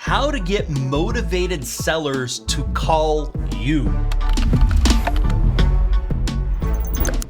How to get motivated sellers to call you.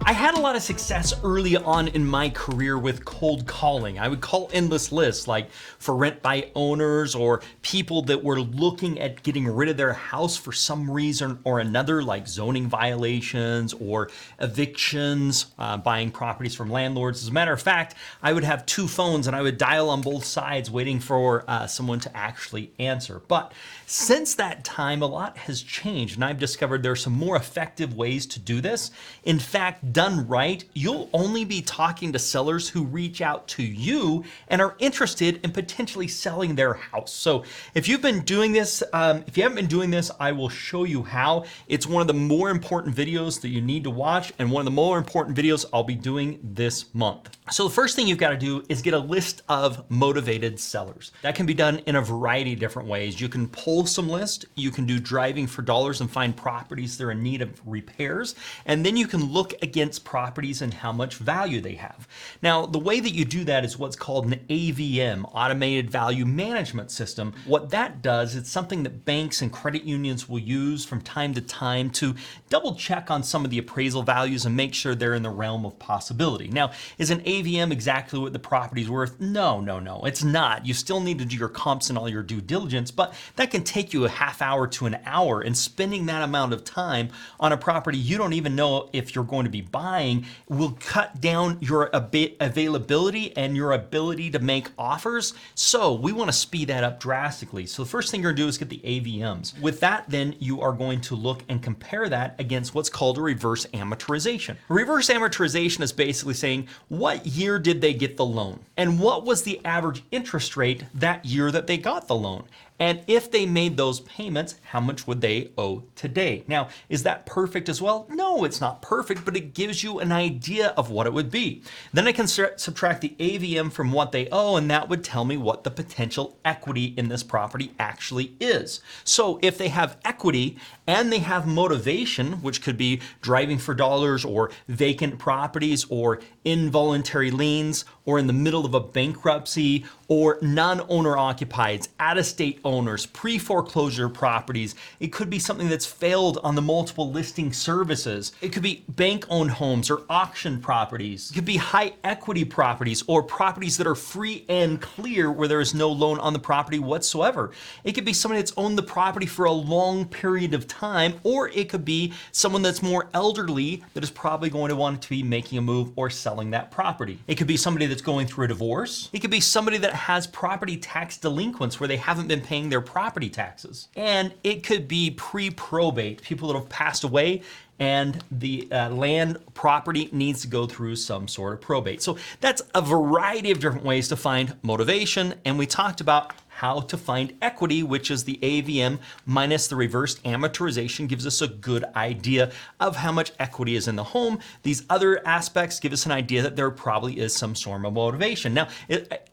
I had a lot of success early on in my career with cold calling. I would call endless lists, like for rent by owners or people that were looking at getting rid of their house for some reason or another, like zoning violations or evictions, buying properties from landlords. As a matter of fact, I would have two phones and I would dial on both sides waiting for someone to actually answer. But since that time, a lot has changed, and I've discovered there are some more effective ways to do this. In fact, done right, you'll only be talking to sellers who reach out to you and are interested in potentially selling their house. So if you've been doing this, if you haven't been doing this, I will show you how. It's one of the more important videos that you need to watch, and one of the more important videos I'll be doing this month. So the first thing you've got to do is get a list of motivated sellers. That can be done in a variety of different ways. You can pull some lists, you can do driving for dollars and find properties that are in need of repairs, and then you can look against properties and how much value they have. Now, the way that you do that is what's called an AVM, Automated Value Management System. What that does, it's something that banks and credit unions will use from time to time to double check on some of the appraisal values and make sure they're in the realm of possibility. Now, is an AVM exactly what the property's worth? No, it's not. You still need to do your comps and all your due diligence, but that can take you a half hour to an hour, and spending that amount of time on a property you don't even know if you're going to be buying will cut down your availability and your ability to make offers. So we want to speed that up drastically. So the first thing you're going to do is get the AVMs. With that, then you are going to look and compare that against what's called a reverse amortization. Reverse amortization is basically saying, what year did they get the loan? And what was the average interest rate that year that they got the loan? And if they made those payments, how much would they owe today? Now, is that perfect as well? No, it's not perfect, but it gives you an idea of what it would be. Then I can subtract the AVM from what they owe, and that would tell me what the potential equity in this property actually is. So if they have equity and they have motivation, which could be driving for dollars or vacant properties or involuntary liens or in the middle of a bankruptcy or non-owner occupieds, out-of-state owners, pre-foreclosure properties. It could be something that's failed on the multiple listing services. It could be bank-owned homes or auction properties. It could be high equity properties or properties that are free and clear where there is no loan on the property whatsoever. It could be somebody that's owned the property for a long period of time, or it could be someone that's more elderly that is probably going to want to be making a move or selling that property. It could be somebody that's going through a divorce. It could be somebody that has property tax delinquents where they haven't been paying their property taxes. And it could be pre-probate, people that have passed away and the land property needs to go through some sort of probate. So that's a variety of different ways to find motivation. And we talked about how to find equity, which is the AVM minus the reverse amortization, gives us a good idea of how much equity is in the home. These other aspects give us an idea that there probably is some sort of motivation. Now,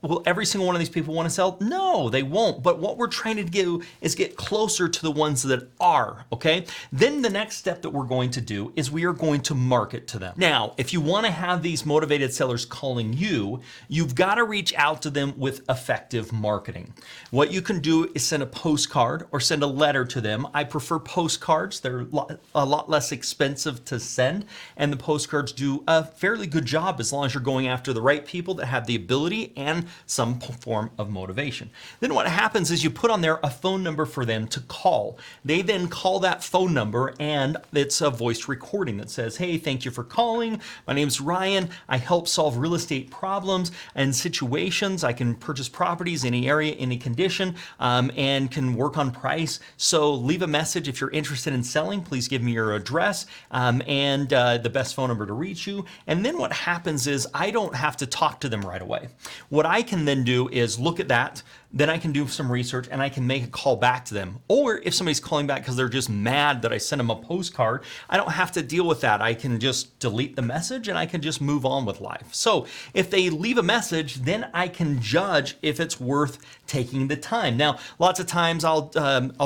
will every single one of these people want to sell? No, they won't. But what we're trying to do is get closer to the ones that are, okay? Then the next step that we're going to do is we are going to market to them. Now, if you want to have these motivated sellers calling you, you've got to reach out to them with effective marketing. What you can do is send a postcard or send a letter to them. I prefer postcards. They're a lot less expensive to send, and the postcards do a fairly good job as long as you're going after the right people that have the ability and some form of motivation. Then what happens is you put on there a phone number for them to call. They then call that phone number, and it's a voice recording that says, "Hey, thank you for calling. My name's Ryan. I help solve real estate problems and situations. I can purchase properties in any area, any condition, and can work on price. So leave a message if you're interested in selling. Please give me your address and the best phone number to reach you." And then what happens is I don't have to talk to them right away. What I can then do is look at that. Then I can do some research and I can make a call back to them. Or if somebody's calling back because they're just mad that I sent them a postcard, I don't have to deal with that. I can just delete the message and I can just move on with life. So if they leave a message, then I can judge if it's worth taking the time. Now, lots of times I'll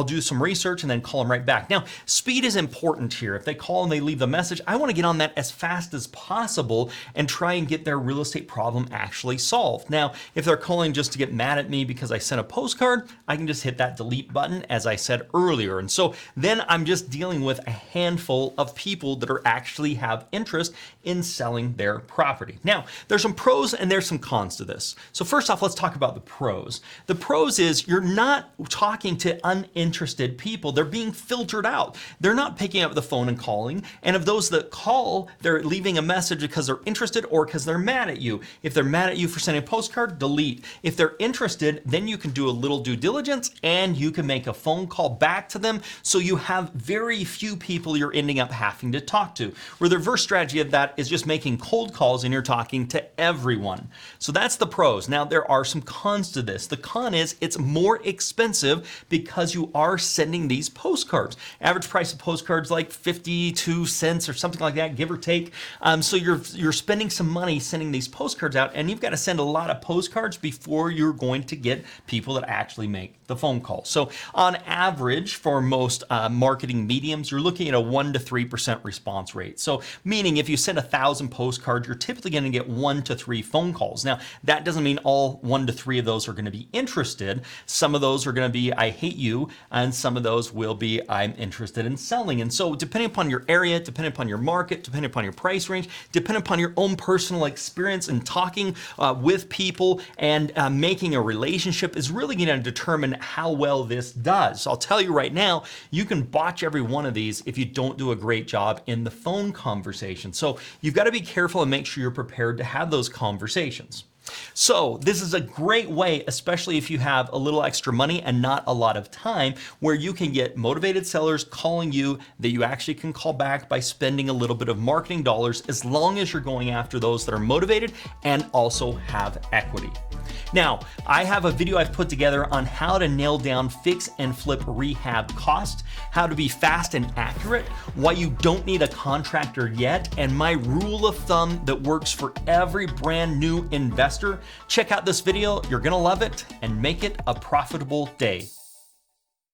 do some research and then call them right back. Now, speed is important here. If they call and they leave the message, I want to get on that as fast as possible and try and get their real estate problem actually solved. Now, if they're calling just to get mad at me because I I sent a postcard, I can just hit that delete button as I said earlier. And so then I'm just dealing with a handful of people that are actually have interest in selling their property. Now, there's some pros and there's some cons to this. So first off, let's talk about the pros. The pros is you're not talking to uninterested people. They're being filtered out. They're not picking up the phone and calling. And of those that call, they're leaving a message because they're interested or because they're mad at you. If they're mad at you for sending a postcard, delete. If they're interested, then you can do a little due diligence and you can make a phone call back to them. So you have very few people you're ending up having to talk to. Where the reverse strategy of that is just making cold calls and you're talking to everyone. So that's the pros. Now there are some cons to this. The con is it's more expensive because you are sending these postcards. Average price of postcards like 52 cents or something like that, give or take. So you're spending some money sending these postcards out, and you've got to send a lot of postcards before you're going to get people that actually make the phone call. So on average, for most marketing mediums, you're looking at a 1 to 3% response rate. So meaning if you send 1,000 postcards, you're typically going to get 1 to 3 phone calls. Now that doesn't mean all 1 to 3 of those are going to be interested. Some of those are going to be I hate you, and some of those will be I'm interested in selling. And so depending upon your area, depending upon your market, depending upon your price range, depending upon your own personal experience in talking with people and making a relationship is really going to determine how well this does. So I'll tell you right now, you can botch every one of these if you don't do a great job in the phone conversation. So you've got to be careful and make sure you're prepared to have those conversations. So this is a great way, especially if you have a little extra money and not a lot of time, where you can get motivated sellers calling you that you actually can call back by spending a little bit of marketing dollars, as long as you're going after those that are motivated and also have equity. Now, I have a video I've put together on how to nail down fix and flip rehab costs, how to be fast and accurate, why you don't need a contractor yet, and my rule of thumb that works for every brand new investor. Check out this video, you're gonna love it, and make it a profitable day.